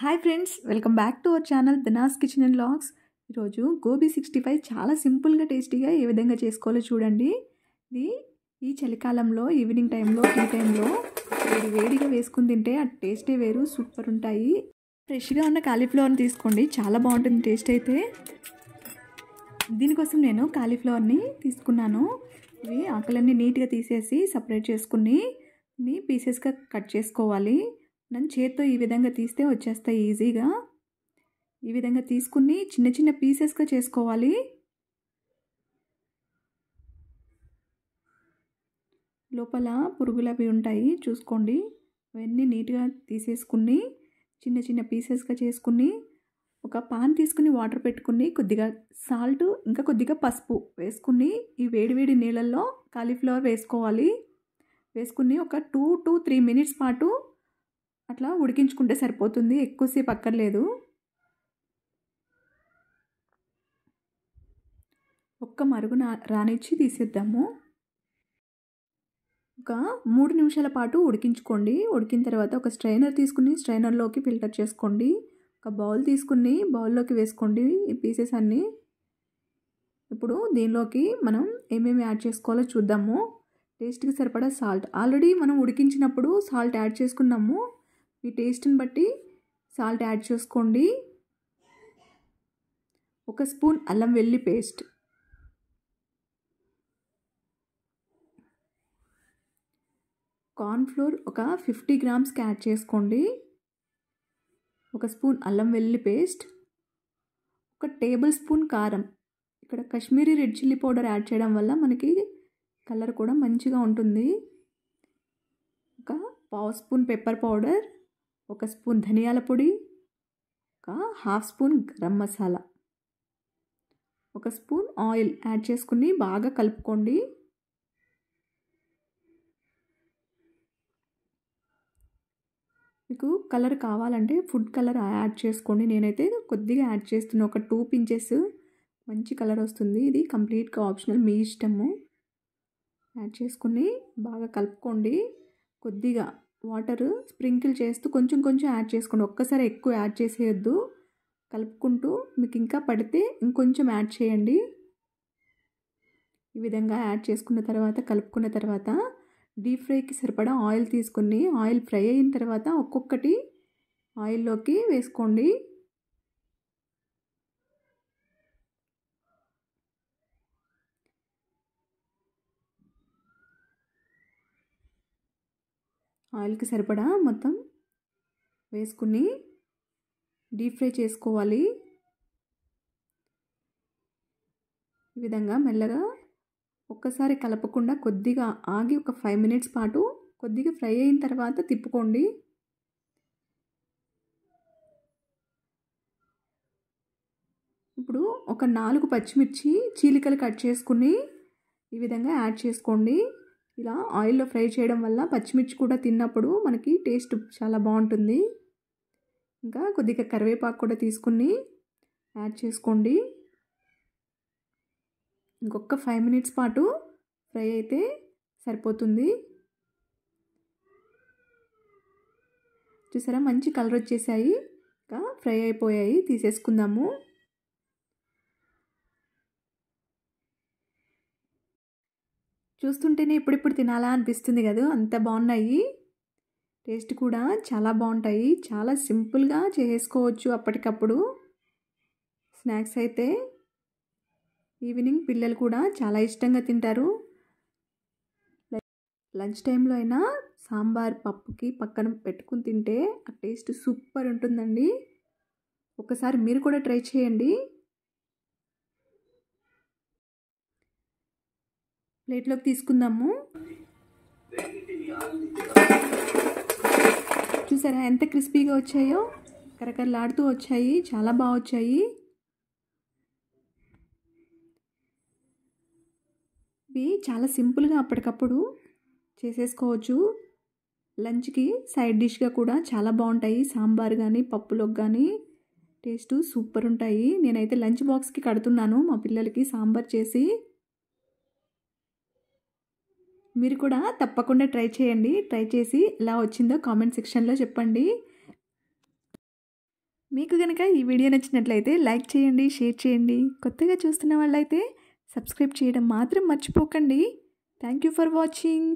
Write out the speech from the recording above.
Hi friends, welcome back to our channel Dina's kitchen and vlogs. ఈరోజు గోబీ 65 చాలా సింపుల్గా టేస్టీగా ఏ విధంగా చేసుకోవాలో చూడండి. ఇది ఈ చలికాలంలో ఈవినింగ్ టైంలో టీ టైంలో వేడిగా వేసుకుని తింటే ఆ టేస్టే వేరు, సూపర్ ఉంటాయి. ఫ్రెష్గా ఉన్న కాలీఫ్లవర్ని తీసుకోండి, చాలా బాగుంటుంది టేస్ట్ అయితే. దీనికోసం నేను కాలీఫ్లవర్ని తీసుకున్నాను. ఇవి ఆకులన్నీ నీట్గా తీసేసి సపరేట్ చేసుకుని పీసెస్గా కట్ చేసుకోవాలి. నన్ను చేత్తో ఈ విధంగా తీస్తే వచ్చేస్తాయి ఈజీగా. ఈ విధంగా తీసుకుని చిన్న చిన్న పీసెస్గా చేసుకోవాలి. లోపల పురుగులు అవి ఉంటాయి చూసుకోండి. అవన్నీ నీట్గా తీసేసుకుని చిన్న చిన్న పీసెస్గా చేసుకుని ఒక పాన్ తీసుకుని వాటర్ పెట్టుకుని కొద్దిగా సాల్ట్ ఇంకా కొద్దిగా పసుపు వేసుకుని ఈ వేడివేడి నీళ్ళల్లో కాలీఫ్లవర్ వేసుకోవాలి. వేసుకుని ఒక 2 to 3 minutes పాటు అట్లా ఉడికించుకుంటే సరిపోతుంది, ఎక్కువసేపు అక్కర్లేదు. ఒక్క మరుగున రానిచ్చి తీసేద్దాము. ఒక 3 నిమిషాల పాటు ఉడికించుకోండి. ఉడికిన తర్వాత ఒక స్ట్రైనర్ తీసుకుని స్ట్రైనర్లోకి ఫిల్టర్ చేసుకోండి. ఒక బౌల్ తీసుకుని బౌల్లోకి వేసుకోండి ఈ పీసెస్ అన్నీ. ఇప్పుడు దీనిలోకి మనం ఏమేమి యాడ్ చేసుకోవాలో చూద్దాము. టేస్ట్కి సరిపడా సాల్ట్, ఆల్రెడీ మనం ఉడికించినప్పుడు సాల్ట్ యాడ్ చేసుకున్నాము. మీ టేస్ట్ని బట్టి సాల్ట్ యాడ్ చేసుకోండి. 1 స్పూన్ అల్లం వెల్లుల్లి పేస్ట్, కార్న్ఫ్లోర్ ఒక 50 grams యాడ్ చేసుకోండి. 1 స్పూన్ అల్లం వెల్లుల్లి పేస్ట్, 1 టేబుల్ స్పూన్ కారం. ఇక్కడ Kashmiri red chilli powder add చేయడం వల్ల మనకి కలర్ కూడా మంచిగా ఉంటుంది. 1/2 స్పూన్ పెప్పర్ పౌడర్, 1 స్పూన్ ధనియాల పొడి, 1/2 spoon garam masala, 1 spoon oil add చేసుకుని బాగా కలుపుకోండి. మీకు కలర్ కావాలంటే ఫుడ్ కలర్ యాడ్ చేసుకోండి. నేనైతే కొద్దిగా యాడ్ చేస్తున్నాను, ఒక 2 pinches. మంచి కలర్ వస్తుంది. ఇది కంప్లీట్గా ఆప్షనల్, మీ ఇష్టము. యాడ్ చేసుకుని బాగా కలుపుకోండి. కొద్దిగా వాటర్ స్ప్రింకిల్ చేస్తూ కొంచెం కొంచెం యాడ్ చేసుకోండి, ఒక్కసారి ఎక్కువ యాడ్ చేసేయద్దు. కలుపుకుంటూ మీకు ఇంకా పడితే ఇంకొంచెం యాడ్ చేయండి. ఈ విధంగా యాడ్ చేసుకున్న తర్వాత కలుపుకున్న తర్వాత డీప్ ఫ్రైకి సరిపడా ఆయిల్ తీసుకుని ఆయిల్ ఫ్రై అయిన తర్వాత ఒక్కొక్కటి ఆయిల్లోకి వేసుకోండి. ఆయిల్కి సరిపడా మొత్తం వేసుకుని డీప్ ఫ్రై చేసుకోవాలి. ఈ విధంగా మెల్లగా ఒక్కసారి కలపకుండా కొద్దిగా ఆగి ఒక 5 minutes పాటు కొద్దిగా ఫ్రై అయిన తర్వాత తిప్పుకోండి. ఇప్పుడు ఒక 4 పచ్చిమిర్చి చీలికలు కట్ చేసుకుని ఈ విధంగా యాడ్ చేసుకోండి. ఇలా ఆయిల్లో ఫ్రై చేయడం వల్ల పచ్చిమిర్చి కూడా తిన్నప్పుడు మనకి టేస్ట్ చాలా బాగుంటుంది. ఇంకా కొద్దిగా కరివేపాకు కూడా తీసుకుని యాడ్ చేసుకోండి. ఇంకొక 5 minutes పాటు ఫ్రై అయితే సరిపోతుంది. చూసారా, మంచి కలర్ వచ్చేసాయి, ఇంకా ఫ్రై అయిపోయాయి. తీసేసుకుందాము. చూస్తుంటేనే ఇప్పుడిప్పుడు తినాలా అనిపిస్తుంది కదా, అంత బాగున్నాయి. టేస్ట్ కూడా చాలా బాగుంటాయి. చాలా సింపుల్గా చేసుకోవచ్చు అప్పటికప్పుడు. స్నాక్స్ అయితే ఈవినింగ్ పిల్లలు కూడా చాలా ఇష్టంగా తింటారు. లంచ్ టైంలో అయినా సాంబార్ పప్పుకి పక్కన పెట్టుకుని తింటే ఆ టేస్ట్ సూపర్ ఉంటుందండి. ఒకసారి మీరు కూడా ట్రై చేయండి. ప్లేట్లోకి తీసుకుందాము. చూసారా ఎంత క్రిస్పీగా వచ్చాయో, కరకరలాడుతూ వచ్చాయి, చాలా బాగా వచ్చాయి. ఇవి చాలా సింపుల్గా అప్పటికప్పుడు చేసేసుకోవచ్చు. లంచ్కి సైడ్ డిష్గా కూడా చాలా బాగుంటాయి. సాంబార్ కానీ పప్పులోకి కానీ టేస్ట్ సూపర్ ఉంటాయి. నేనైతే లంచ్ బాక్స్కి కడుతున్నాను మా పిల్లలకి సాంబార్ చేసి. మీరు కూడా తప్పకుండా ట్రై చేయండి. ట్రై చేసి ఎలా వచ్చిందో కామెంట్ సెక్షన్లో చెప్పండి. మీకు కనుక ఈ వీడియో నచ్చినట్లయితే లైక్ చేయండి, షేర్ చేయండి. కొత్తగా చూస్తున్న వాళ్ళైతే సబ్స్క్రైబ్ చేయడం మాత్రం మర్చిపోకండి. Thank you for watching.